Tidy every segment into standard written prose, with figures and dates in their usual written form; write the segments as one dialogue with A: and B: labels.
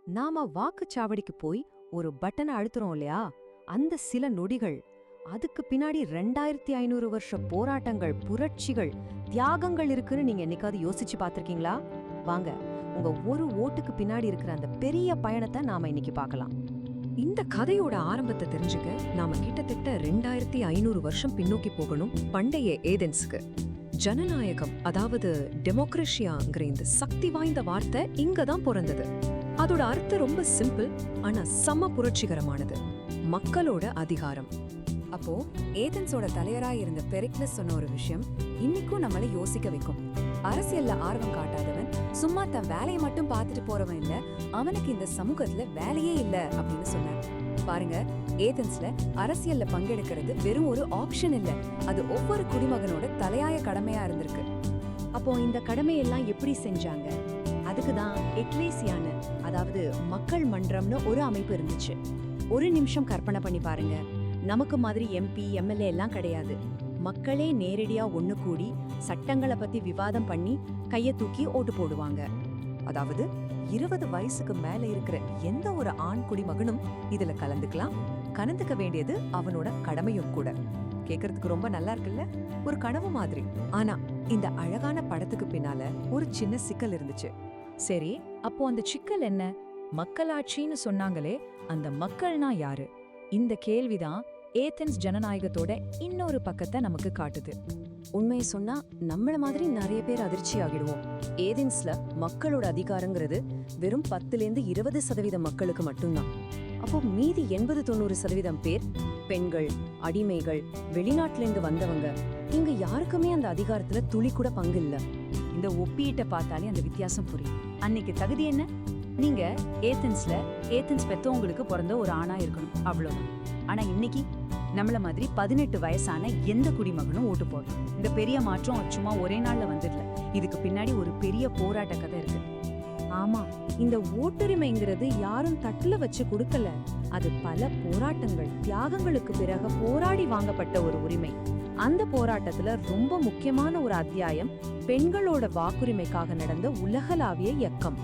A: நாம வாக்குச்சாவடிக்கு போய் ஒரு பட்டனை அழுத்துறோம் இல்லையா, அந்த சில நொடிகள், அதுக்கு பின்னாடி 2500 வருஷ போராட்டங்கள், புரட்சிகள், தியாகங்கள் இருக்குன்னு நீங்க என்னைக்காவது யோசிச்சு பார்த்திருக்கீங்களா? வாங்க, உங்க ஒரு ஓட்டுக்கு பின்னாடி இருக்கிற அந்த பெரிய பயணத்தை நாம இன்னைக்கு பார்க்கலாம். இந்த கதையோட ஆரம்பத்தை தெரிஞ்சுக்க நாம கிட்டத்தட்ட 2500 வருஷம் பின்னோக்கி போகணும், பண்டைய ஏதென்ஸ்க்கு. ஜனநாயகம், அதாவது டெமோக்ரஷியாங்கிற இந்த சக்தி வாய்ந்த வார்த்தை இங்கதான் பிறந்தது. அதோட அர்த்தம் ரொம்ப சிம்பிள், ஆனா செம புரட்சிகரமானது. மக்களோட அதிகாரம். அப்போ ஏதென்ஸோட தலைவராய் இருந்த பெரிக்லஸ் சொன்ன ஒரு விஷயம் இன்னைக்கும் நம்மள யோசிக்க வைக்கும். அரசியல்ல ஆர்வம் காட்டாதவன், சும்மா தன் வேலையை மட்டும் பார்த்துட்டு போறவன் இல்ல, அவனுக்கு இந்த சமூகத்துல வேலையே இல்ல அப்படின்னு சொன்னார். பாருங்க, ஏதென்ஸ்ல அரசியல்ல பங்கெடுக்கிறது வெறும் ஒரு ஆப்ஷன் இல்ல, அது ஒவ்வொரு குடிமகனோட தலையாய கடமையா இருந்திருக்கு. அப்போ இந்த கடமையெல்லாம் எப்படி செஞ்சாங்க? அதுக்குதான் எக்லேசியான்னு, அதாவது மக்கள் மன்றம்னு ஒரு அமைப்பு இருந்துச்சு. ஒரு நிமிஷம் கற்பனை பண்ணி பாருங்க, நமக்கு மாதிரி எம்பி எம்எல்ஏ எல்லாம் கிடையாது. மக்களே நேரடியா ஒண்ணு கூடி சட்டங்களை பத்தி விவாதம் பண்ணி கைய தூக்கி ஓட்டு போடுவாங்க. அதாவது 20 வயசுக்கு மேல இருக்கிற எந்த ஒரு ஆண் குடிமகனும் இதுல கலந்துக்க வேண்டியது அவனோட கடமையும் கூட. கேக்குறதுக்கு ரொம்ப நல்லா இருக்குல்ல, ஒரு கனவு மாதிரி. ஆனா இந்த அழகான படத்துக்கு பின்னால ஒரு சின்ன சிக்கல் இருந்துச்சு. சரி, அப்போ அந்த சிக்கல் என்ன? மக்களாட்சின்னு சொன்னாங்களே, அந்த மக்கள்னா யாரு? இந்த கேள்விதான் ஏதென்ஸ் ஜனநாயகத்தோட இன்னொரு பக்கத்தை நமக்கு காட்டுது. உண்மையை சொன்னா நம்மள மாதிரி நிறைய பேர் அதிர்ச்சி ஆகிடுவோம். ஏதென்ஸ்ல மக்களோட அதிகாரங்கிறது வெறும் 10-20% மக்களுக்கு மட்டும்தான். அப்போ மீதி 80-90% பேர் பெண்கள், அடிமைகள், வெளிநாட்டுல இருந்து வந்தவங்க, இங்க யாருக்குமே அந்த அதிகாரத்துல துளி கூட பங்கு இல்ல. இந்த ஒப்பீட்டை பார்த்தாலே அந்த வித்தியாசம் புரியும். அன்னைக்கு தகுதி என்ன? நீங்க ஏதென்ஸ் பெத்தவங்களுக்கு பிறந்த ஒரு ஆணா இருக்கணும், அவ்வளவுதான். ஆனா இன்னைக்கு நம்மள மாதிரி 18 வயசான எந்த குடிமகனும் ஓட்டு போடணும். இந்த பெரிய மாற்றம் சும்மா ஒரே நாள்ல வந்துடல, இதுக்கு பின்னாடி ஒரு பெரிய போராட்ட கதை இருக்கு. ஆமா, இந்த ஓட்டுரிமைங்கிறது யாரும் தட்டுல வச்சு கொடுக்கல, அது பல போராட்டங்கள், தியாகங்களுக்கு பிறகு போராடி வாங்கப்பட்ட ஒரு உரிமை. அந்த போராட்டத்துல ரொம்ப முக்கியமான ஒரு அத்தியாயம் பெண்களோட வாக்குரிமைக்காக நடந்த உலகளாவிய இயக்கம்.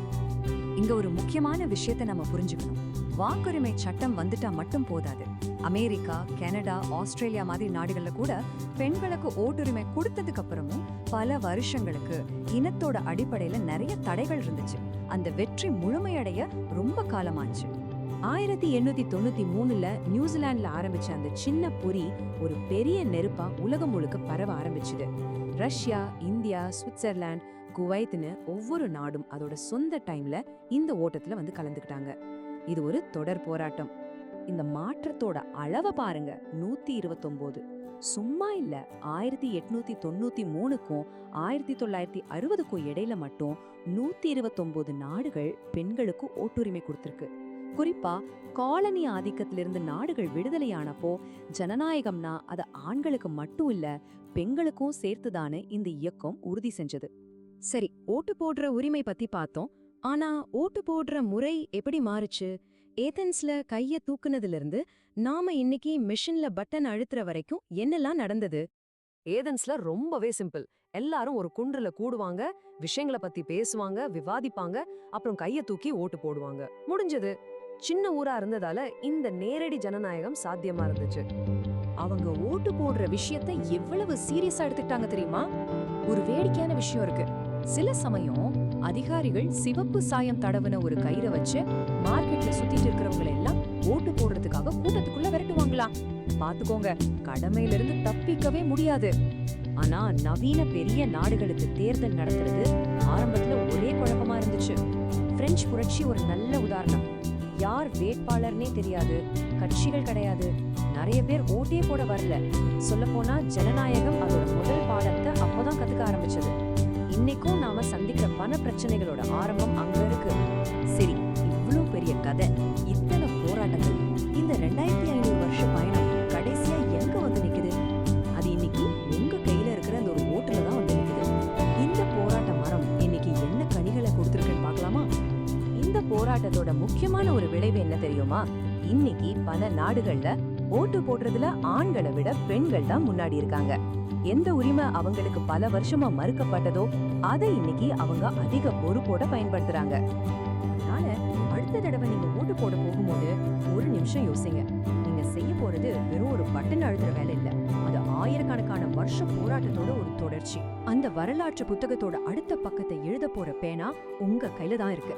A: இங்க ஒரு முக்கியமான விஷயத்தை நம்ம புரிஞ்சுக்கணும். வாக்குரிமை சட்டம் வந்துட்டா மட்டும் போதாது. அமெரிக்கா, கனடா, ஆஸ்திரேலியா மாதிரி நாடுகள்ல கூட பெண்களுக்கு ஓட்டுரிமை கொடுத்ததுக்கு அப்புறமும் பல வருஷங்களுக்கு இனத்தோட அடிப்படையில நிறைய தடைகள் இருந்துச்சு. அந்த வெற்றி முழுமையடைய ரொம்ப காலமாச்சு. 1893 நியூசிலாந்துல ஆரம்பிச்ச அந்த சின்ன பொறி ஒரு பெரிய நெருப்பா உலகம் முழுக்க பரவ ஆரம்பிச்சுது. ரஷ்யா, இந்தியா, சுவிட்சர்லாந்து, குவைத்னு ஒவ்வொரு நாடும் அதோட சொந்த டைம்ல இந்த ஓட்டத்துல வந்து கலந்துக்கிட்டாங்க. இது ஒரு தொடர் போராட்டம். இந்த மாற்றத்தோட அளவை பாருங்க, 129. சும்மா இல்ல, 1893க்கும் 1960க்கும் இடையில மட்டும் 129 நாடுகள் பெண்களுக்கு ஓட்டுரிமை கொடுத்திருக்கு. குறிப்பா காலனி ஆதிக்கத்திலிருந்து நாடுகள் விடுதலையானப்போ ஜனநாயகம்னா அது ஆண்களுக்கு மட்டும் இல்ல, பெண்களுக்கும் சேர்த்துதானு இந்த இயக்கம் உறுதி செஞ்சது. சரி, ஓட்டு போடுற உரிமை பத்தி பார்த்தோம். ஆனா ஓட்டு போடுற முறை எப்படி மாறுச்சு? ஏதென்ஸ்ல கைய தூக்குனதுல இருந்து நாம இன்னைக்கு மிஷின்ல பட்டன் அழுத்துற வரைக்கும் என்னெல்லாம் நடந்தது? ஏதென்ஸ்ல ரொம்பவே சிம்பிள். எல்லாரும் ஒரு குன்றுல கூடுவாங்க, விஷயங்களை பத்தி பேசுவாங்க, விவாதிப்பாங்க, அப்புறம் கைய தூக்கி ஓட்டு போடுவாங்க, முடிஞ்சது. சின்ன ஊரா இருந்ததால இந்த நேரடி ஜனநாயகம் சாத்தியமா இருந்துச்சு. அவங்க ஓட்டு போடுற விஷயத்தை எவ்வளவு சீரியஸா எடுத்துக்கிட்டாங்க தெரியுமா? ஒரு வேடிக்கையான விஷயம் இருக்கு. சில சமயம் அதிகாரிகள் சிவப்பு சாயம் தடவுன ஒரு கயிறை வச்சு மார்க்கெட்ல சுத்திட்டு இருக்கிறவங்களை எல்லாம் ஓட்டு போடுறதுக்காக கூட்டத்துக்குள்ள விரட்டுவாங்களாம். பாத்துக்கோங்க, கடமையில இருந்து தப்பிக்கவே முடியாது. ஆனா நவீன பெரிய நாடுகளுக்கு தேர்தல் நடத்துறது ஆரம்பத்துல ஒரே குழப்பமா இருந்துச்சு. பிரெஞ்சு புரட்சி ஒரு நல்ல உதாரணம். யார் வேட்பாளர்னே தெரியாது, கட்சிகள் கிடையாது, நிறைய பேர் ஓட்டே போட வரல. சொல்ல போனா ஜனநாயகம் அதோட முதல் பாடத்தை அப்போதான் கத்துக்க ஆரம்பிச்சது. இன்னைக்கும் நாம சந்திக்கிற பல பிரச்சனைகளோட ஆரம்பம் அங்க இருக்கு. சரி, இவ்வளவு பெரிய கதை, இத்தனை போராட்டங்கள், இந்த 2500 வருஷ பயணம் கடைசியா எங்க வந்து நிக்குது? அது இன்னைக்கு உங்க கையில இருக்கிற அந்த ஒரு ஓட்டுல தான் வந்து நிக்குது. இந்த போராட்ட மரம் இன்னைக்கு என்ன கனிகளை கொடுத்திருக்குன்னு பார்க்கலாமா? இந்த போராட்டத்தோட முக்கியமான ஒரு விளைவு என்ன தெரியுமா? இன்னைக்கு பல நாடுகள்ல ஓட்டு போடுறதுல ஆண்களை விட பெண்கள் தான் முன்னாடி இருக்காங்க. எந்த உரிமை அவங்களுக்கு பல வருஷமா மறுக்கப்பட்டதோ அதை இன்னைக்கு அவங்க அதிக பொறுப்போட பயன்படுத்துறாங்க. அதனால அடுத்த தடவை நீங்க ஓட்டு போட போகும்போது ஒரு நிமிஷம் யோசிங்க. நீங்க செய்ய போறது வெறும் ஒரு பட்டன் அழுத்துற வேலை இல்ல. அது ஆயிரக்கணக்கான வருஷ போராட்டத்தோட ஒரு தொடர்ச்சி. அந்த வரலாற்று புத்தகத்தோட அடுத்த பக்கத்தை எழுத போற பேனா உங்க கையில தான் இருக்கு.